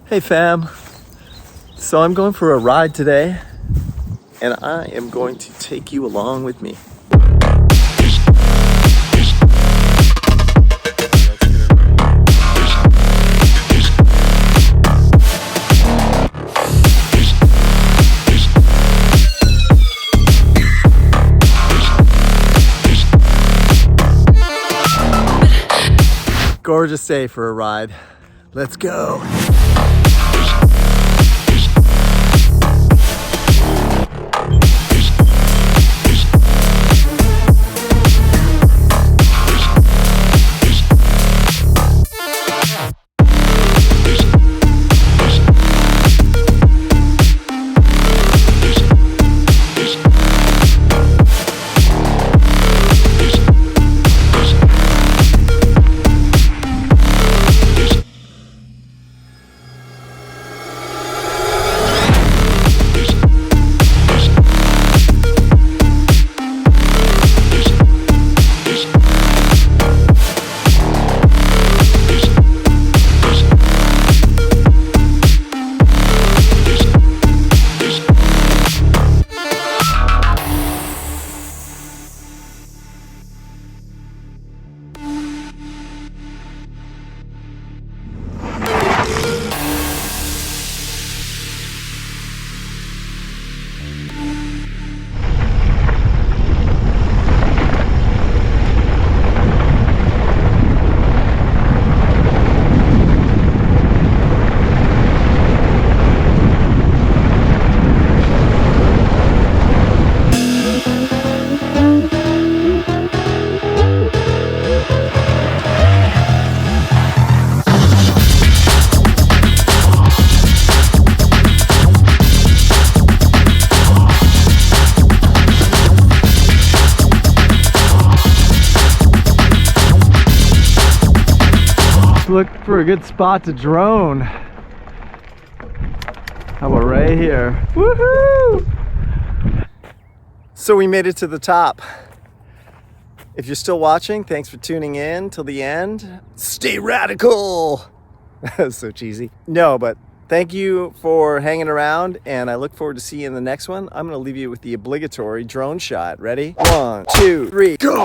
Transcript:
Hey fam, so I'm going for a ride today and I am going to take you along with me. Gorgeous day for a ride. Let's go. Look for a good spot to drone. How about right here? Woohoo! So we made it to the top. If you're still watching, thanks for tuning in till the end. Stay radical! That was so cheesy. No, but thank you for hanging around, and I look forward to seeing you in the next one. I'm gonna leave you with the obligatory drone shot. Ready? 1, 2, 3, go!